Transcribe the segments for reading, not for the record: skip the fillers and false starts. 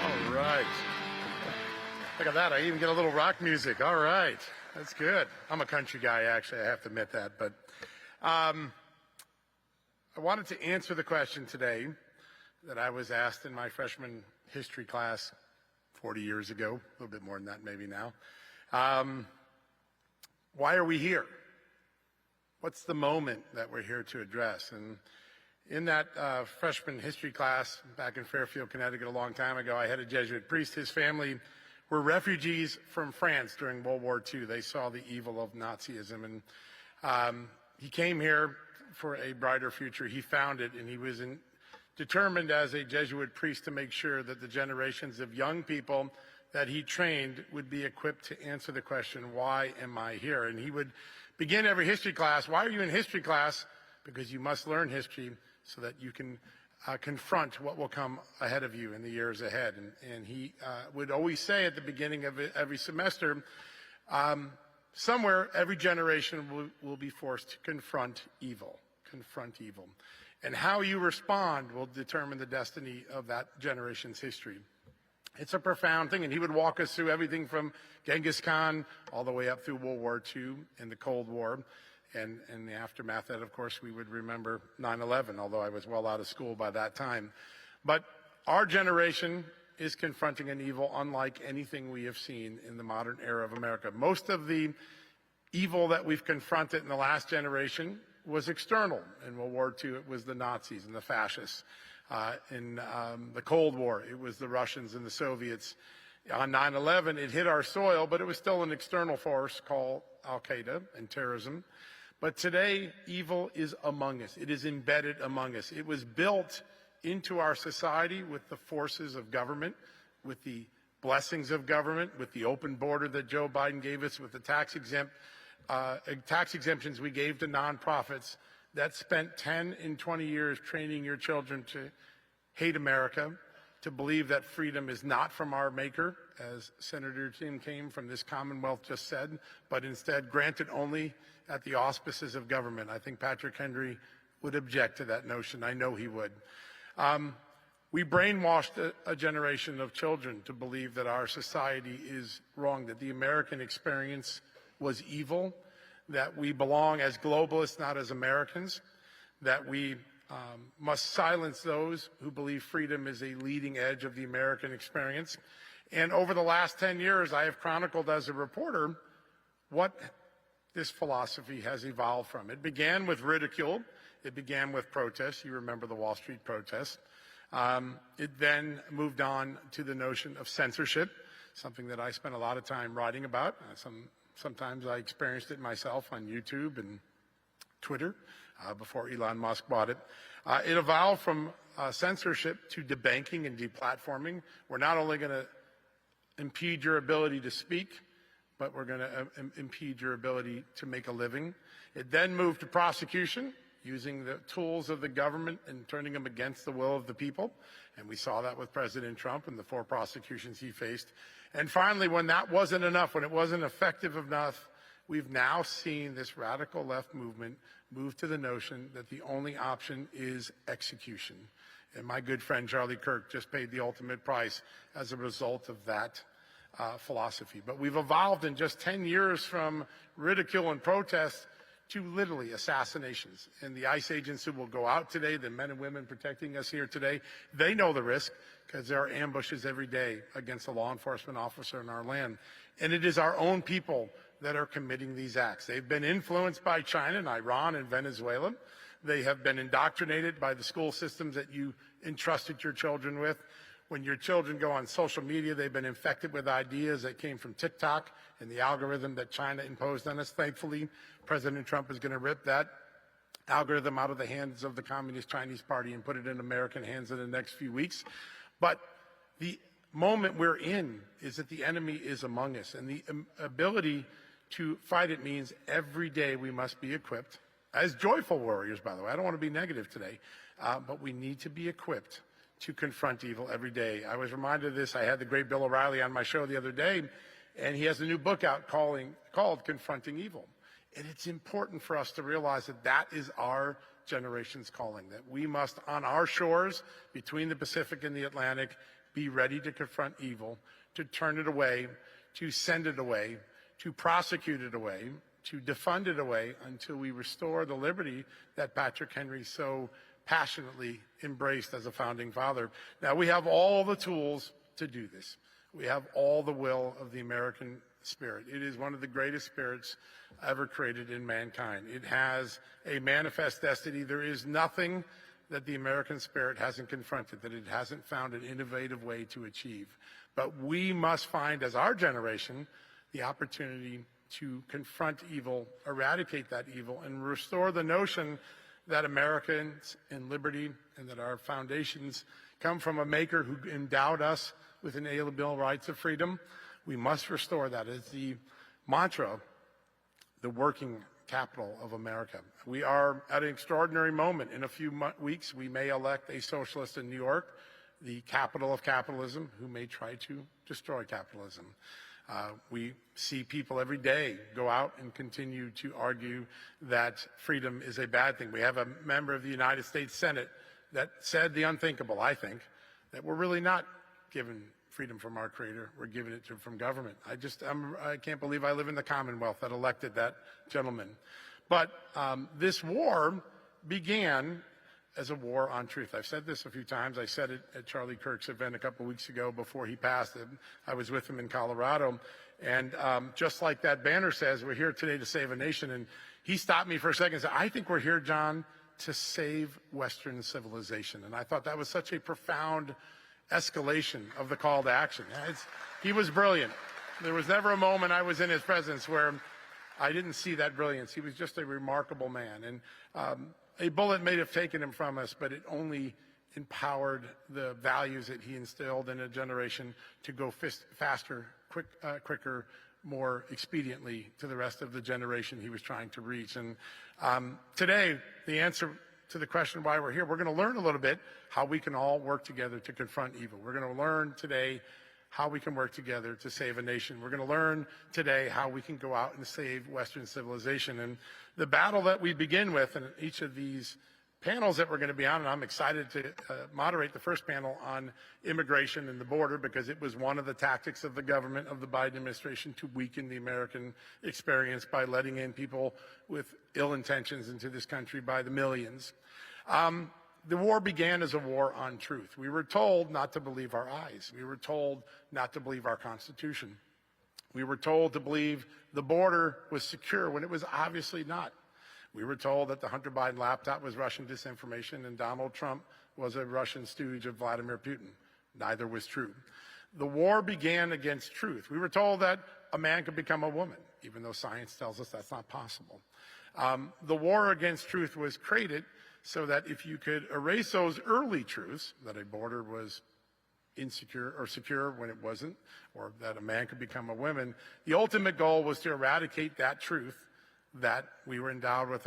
All right. Look at that. I even get a little rock music. All right. That's good. I'm a country guy, actually. I have to admit that. But I wanted to answer the question today that I was asked in my freshman history class 40 years ago, a little bit more than that maybe now. Why are we here? What's the moment that we're here to address? And in that freshman history class back in Fairfield, Connecticut a long time ago, I had a Jesuit priest. His family were refugees from France during World War II. They saw the evil of Nazism, and he came here for a brighter future. He found it, and he was determined as a Jesuit priest to make sure that the generations of young people that he trained would be equipped to answer the question, why am I here? And he would begin every history class. Why are you in history class? Because you must learn history so that you can confront what will come ahead of you in the years ahead. And he would always say at the beginning of every semester, somewhere every generation will be forced to confront evil. Confront evil. And how you respond will determine the destiny of that generation's history. It's a profound thing, and he would walk us through everything from Genghis Khan all the way up through World War II and the Cold War. And in the aftermath of that, of course, we would remember 9/11, although I was well out of school by that time. But our generation is confronting an evil unlike anything we have seen in the modern era of America. Most of the evil that we've confronted in the last generation was external. In World War II, it was the Nazis and the fascists. In the Cold War, it was the Russians and the Soviets. On 9/11, it hit our soil, but it was still an external force called Al-Qaeda and terrorism. But today, evil is among us. It is embedded among us. It was built into our society with the forces of government, with the blessings of government, with the open border that Joe Biden gave us, with the tax exemptions we gave to nonprofits that spent 10 and 20 years training your children to hate America, to believe that freedom is not from our maker, as Senator Tim Kaine from this Commonwealth just said, but instead granted only at the auspices of government. I think Patrick Henry would object to that notion. I know he would. We brainwashed a generation of children to believe that our society is wrong, that the American experience was evil, that we belong as globalists, not as Americans, that we must silence those who believe freedom is a leading edge of the American experience. And over the last 10 years, I have chronicled as a reporter what this philosophy has evolved from. It began with ridicule. It began with protests. You remember the Wall Street protests. It then moved on to the notion of censorship, something that I spent a lot of time writing about. Sometimes I experienced it myself on YouTube and Twitter before Elon Musk bought it. It evolved from censorship to debanking and deplatforming. We're not only going to impede your ability to speak, but we're going to impede your ability to make a living. It then moved to prosecution, using the tools of the government and turning them against the will of the people. And we saw that with President Trump and the 4 prosecutions he faced. And finally, when that wasn't enough, when it wasn't effective enough, we've now seen this radical left movement move to the notion that the only option is execution. And my good friend Charlie Kirk just paid the ultimate price as a result of that philosophy. But we've evolved in just 10 years from ridicule and protest to literally assassinations. And the ICE agents who will go out today, the men and women protecting us here today, they know the risk because there are ambushes every day against a law enforcement officer in our land. And it is our own people that are committing these acts. They've been influenced by China and Iran and Venezuela. They have been indoctrinated by the school systems that you entrusted your children with. When your children go on social media, they've been infected with ideas that came from TikTok and the algorithm that China imposed on us. Thankfully, President Trump is going to rip that algorithm out of the hands of the Communist Chinese Party and put it in American hands in the next few weeks. But the moment we're in is that the enemy is among us, and the ability to fight it means every day we must be equipped as joyful warriors, by the way. I don't want to be negative today, but we need to be equipped to confront evil every day. I was reminded of this. I had the great Bill O'Reilly on my show the other day, and he has a new book out called Confronting Evil. And it's important for us to realize that that is our generation's calling, that we must, on our shores, between the Pacific and the Atlantic, be ready to confront evil, to turn it away, to send it away, to prosecute it away, to defund it away until we restore the liberty that Patrick Henry so passionately embraced as a founding father. Now, we have all the tools to do this. We have all the will of the American spirit. It is one of the greatest spirits ever created in mankind. It has a manifest destiny. There is nothing that the American spirit hasn't confronted, that it hasn't found an innovative way to achieve. But we must find, as our generation, the opportunity to confront evil, eradicate that evil, and restore the notion that Americans and liberty and that our foundations come from a maker who endowed us with inalienable rights of freedom. We must restore that as the mantra, the working capital of America. We are at an extraordinary moment. In a few weeks, we may elect a socialist in New York, the capital of capitalism, who may try to destroy capitalism. We see people every day go out and continue to argue that freedom is a bad thing. We have a member of the United States Senate that said the unthinkable, I think, that we're really not given freedom from our Creator. We're giving it from government. I can't believe I live in the Commonwealth that elected that gentleman. But this war began as a war on truth. I've said this a few times. I said it at Charlie Kirk's event a couple weeks ago before he passed. I was with him in Colorado. And just like that banner says, we're here today to save a nation. And he stopped me for a second and said, I think we're here, John, to save Western civilization. And I thought that was such a profound escalation of the call to action. He was brilliant. There was never a moment I was in his presence where I didn't see that brilliance. He was just a remarkable man. And a bullet may have taken him from us, but it only empowered the values that he instilled in a generation to go faster, quicker, more expediently to the rest of the generation he was trying to reach. And today, the answer to the question why we're here, we're going to learn a little bit how we can all work together to confront evil. We're going to learn today how we can work together to save a nation. We're going to learn today how we can go out and save Western civilization. And the battle that we begin with in each of these panels that we're going to be on, and I'm excited to moderate the first panel on immigration and the border, because it was one of the tactics of the government of the Biden administration to weaken the American experience by letting in people with ill intentions into this country by the millions. The war began as a war on truth. We were told not to believe our eyes. We were told not to believe our Constitution. We were told to believe the border was secure when it was obviously not. We were told that the Hunter Biden laptop was Russian disinformation and Donald Trump was a Russian stooge of Vladimir Putin. Neither was true. The war began against truth. We were told that a man could become a woman, even though science tells us that's not possible. The war against truth was created so that if you could erase those early truths, that a border was insecure or secure when it wasn't, or that a man could become a woman, the ultimate goal was to eradicate that truth that we were endowed with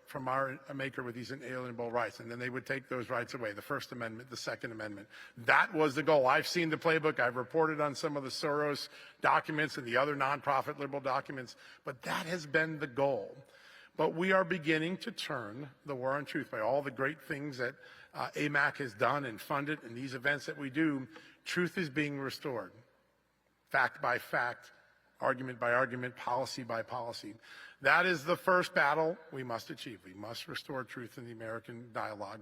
from our maker with these inalienable rights. And then they would take those rights away, the First Amendment, the Second Amendment. That was the goal. I've seen the playbook. I've reported on some of the Soros documents and the other nonprofit liberal documents, but that has been the goal. But we are beginning to turn the war on truth by all the great things that AMAC has done and funded and these events that we do. Truth is being restored, fact by fact, argument by argument, policy by policy. That is the first battle we must achieve. We must restore truth in the American dialogue.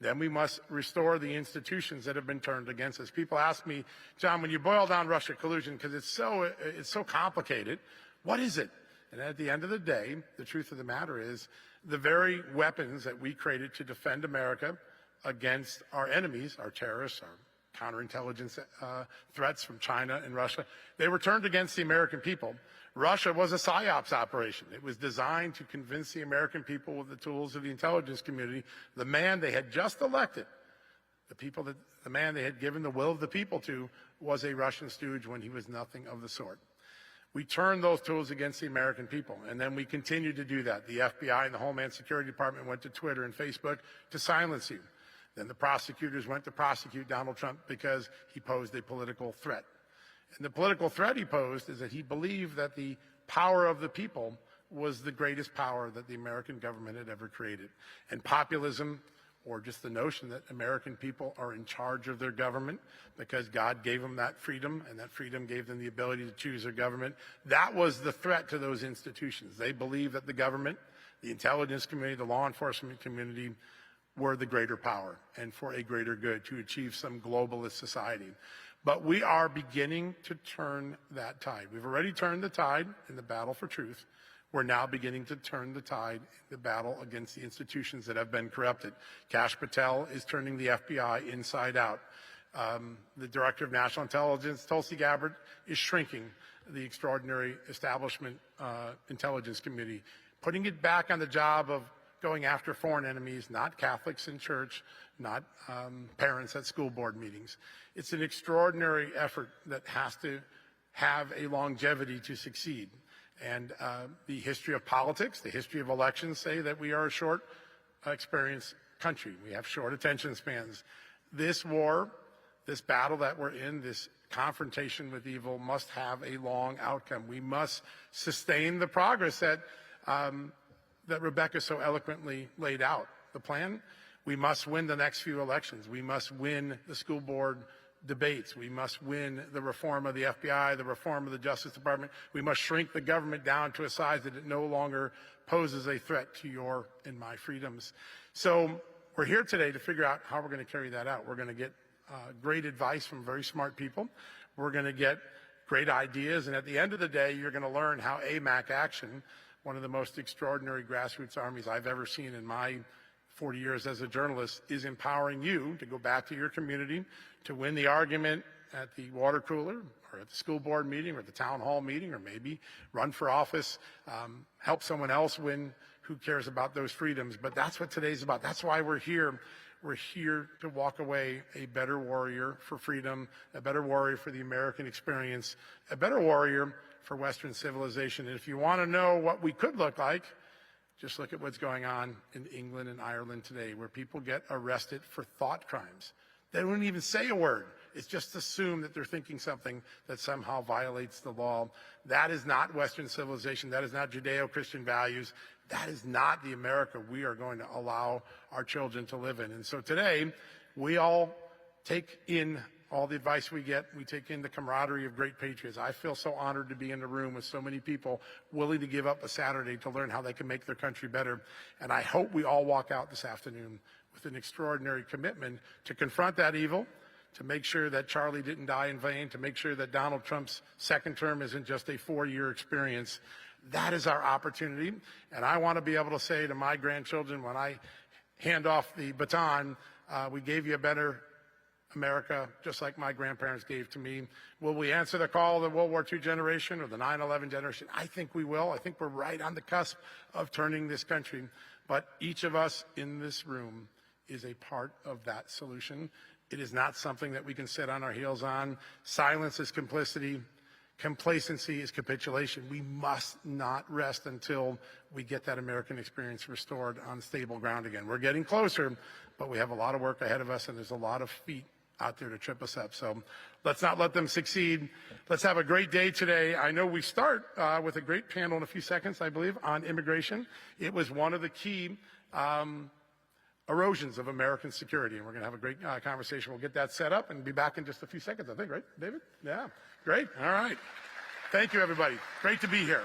Then we must restore the institutions that have been turned against us. People ask me, John, when you boil down Russia collusion, because it's so complicated, what is it? And at the end of the day, the truth of the matter is the very weapons that we created to defend America against our enemies, our terrorists, our counterintelligence threats from China and Russia, they were turned against the American people. Russia was a psyops operation. It was designed to convince the American people with the tools of the intelligence community, the man they had just elected, the man they had given the will of the people to, was a Russian stooge when he was nothing of the sort. We turned those tools against the American people, and then we continued to do that. The FBI and the Homeland Security Department went to Twitter and Facebook to silence you. Then the prosecutors went to prosecute Donald Trump because he posed a political threat. And the political threat he posed is that he believed that the power of the people was the greatest power that the American government had ever created. And populism, or just the notion that American people are in charge of their government because God gave them that freedom, and that freedom gave them the ability to choose their government, that was the threat to those institutions. They believed that the government, the intelligence community, the law enforcement community were the greater power and for a greater good to achieve some globalist society. But we are beginning to turn that tide. We've already turned the tide in the battle for truth. We're now beginning to turn the tide in the battle against the institutions that have been corrupted. Kash Patel is turning the FBI inside out. The Director of National Intelligence, Tulsi Gabbard, is shrinking the extraordinary establishment intelligence committee, putting it back on the job of going after foreign enemies, not Catholics in church, not parents at school board meetings. It's an extraordinary effort that has to have a longevity to succeed. And the history of politics, the history of elections say that we are a short experience country. We have short attention spans. This war, this battle that we're in, this confrontation with evil must have a long outcome. We must sustain the progress that Rebecca so eloquently laid out. The plan, we must win the next few elections. We must win the school board debates. We must win the reform of the FBI, the reform of the Justice Department. We must shrink the government down to a size that it no longer poses a threat to your and my freedoms. So we're here today to figure out how we're going to carry that out. We're going to get great advice from very smart people. We're going to get great ideas. And at the end of the day, you're going to learn how AMAC Action, one of the most extraordinary grassroots armies I've ever seen in my 40 years as a journalist, is empowering you to go back to your community, to win the argument at the water cooler or at the school board meeting or at the town hall meeting, or maybe run for office, help someone else win who cares about those freedoms. But that's what today's about. That's why we're here. We're here to walk away a better warrior for freedom, a better warrior for the American experience, a better warrior for Western civilization. And if you want to know what we could look like, just look at what's going on in England and Ireland today, where people get arrested for thought crimes. They don't even say a word. It's just assumed that they're thinking something that somehow violates the law. That is not Western civilization. That is not Judeo-Christian values. That is not the America we are going to allow our children to live in. And so today, we all take in all the advice we get. We take in the camaraderie of great patriots. I feel so honored to be in the room with so many people willing to give up a Saturday to learn how they can make their country better. And I hope we all walk out this afternoon with an extraordinary commitment to confront that evil, to make sure that Charlie didn't die in vain, to make sure that Donald Trump's second term isn't just a 4-year experience. That is our opportunity. And I want to be able to say to my grandchildren when I hand off the baton, we gave you a better America, just like my grandparents gave to me. Will we answer the call of the World War II generation or the 9/11 generation? I think we will. I think we're right on the cusp of turning this country. But each of us in this room is a part of that solution. It is not something that we can sit on our heels on. Silence is complicity. Complacency is capitulation. We must not rest until we get that American experience restored on stable ground again. We're getting closer, but we have a lot of work ahead of us, and there's a lot of feet out there to trip us up. So let's not let them succeed. Let's have a great day today. I know we start with a great panel in a few seconds, I believe, on immigration. It was one of the key erosions of American security, and we're going to have a great conversation. We'll get that set up and be back in just a few seconds, I think, right, David? Yeah, great. All right. Thank you, everybody. Great to be here.